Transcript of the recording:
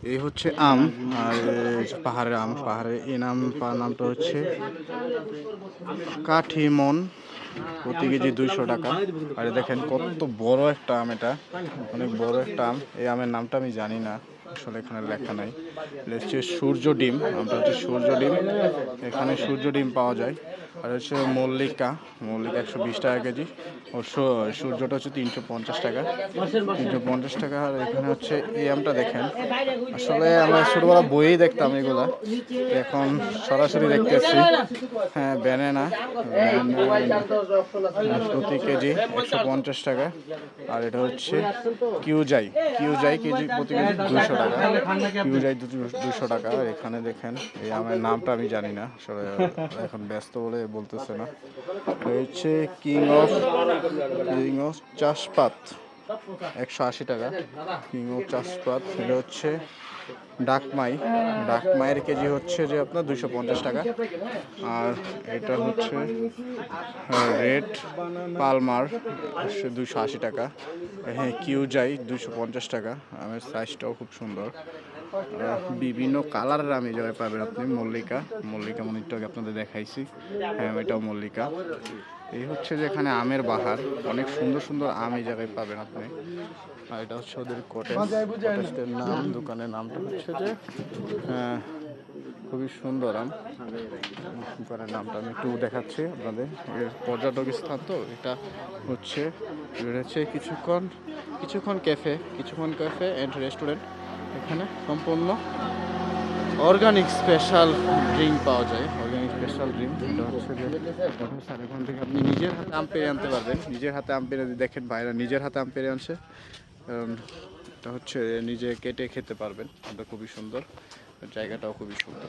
এই হচ্ছে আম, আর পাহাড়ের আম। পাহাড়ের এই নামটা হচ্ছে কাঠিমন। প্রতি কেজি 200 টাকা। আর দেখেন কত বড় একটা আম, এটা অনেক বড় একটা আম। এই আমের নামটা আমি জানি না, আসলে এখানে লেখা নাই। এটা হচ্ছে সূর্য ডিম, আমটা হচ্ছে সূর্য ডিম। এখানে সূর্য ডিম পাওয়া যায়। আর হচ্ছে মল্লিকা। মল্লিকা 120 টাকা কেজি। ও সূর্যটা হচ্ছে 350 টাকা। 350 টাকা। আর এখানে হচ্ছে এই আমটা দেখেন, আসলে আমরা ছোটবেলা বইয়েই দেখতাম এগুলা, এখন সরাসরি দেখতেছি। হ্যাঁ, ব্যানানা প্রতি কেজি 150 টাকা। আর এটা হচ্ছে কিউজাই। কিউজাই কেজি প্রতি কেজি 200 টাকা। কিউজাই 200 টাকা। আর এখানে দেখেন এই আমের নামটা আমি জানি না, আসলে এখন ব্যস্ত বলে বলতেছে না। এটা হচ্ছে কিং অফ চাষপাত, 180 টাকা। কিং অফ চাষপাত। এটা হচ্ছে ডাকমাই। ডাকমাইয়ের কেজি হচ্ছে যে আপনার 250 টাকা। আর এটা হচ্ছে রেড পালমার, 280 টাকা। হ্যাঁ, কিউজাই 250 টাকা। আমের সাইজটাও খুব সুন্দর। বিভিন্ন কালারের আম এই জায়গায় পাবেন আপনি। মল্লিকা, মল্লিকা মনিরটাকে আপনাদের দেখাইছি। হ্যাঁ, এটাও মল্লিকা। এই হচ্ছে যে এখানে আমের বাহার, অনেক সুন্দর সুন্দর আম এই জায়গায় পাবেন আপনি। আর এটা হচ্ছে ওদের কটেজের নাম, দোকানের নামটা হচ্ছে যে খুবই সুন্দর আম। দোকানের নামটা আমি একটু দেখাচ্ছি আপনাদের। এর পর্যটক স্থান তো এটা হচ্ছে, কিছুক্ষণ ক্যাফে অ্যান্ড রেস্টুরেন্ট। এখানে সম্পূর্ণ অর্গানিক স্পেশাল ড্রিঙ্ক পাওয়া যায়। অর্গানিক স্পেশাল ড্রিঙ্ক এটা হচ্ছে যে এখান থেকে আপনি নিজের হাতে আম পেরে আনতে পারবেন। নিজের হাতে আম পেরে দেখেন, ভাইরা নিজের হাতে আম পেরে আনছে, কারণ এটা হচ্ছে নিজে কেটে খেতে পারবেন। এটা খুবই সুন্দর, জায়গাটাও খুবই সুন্দর।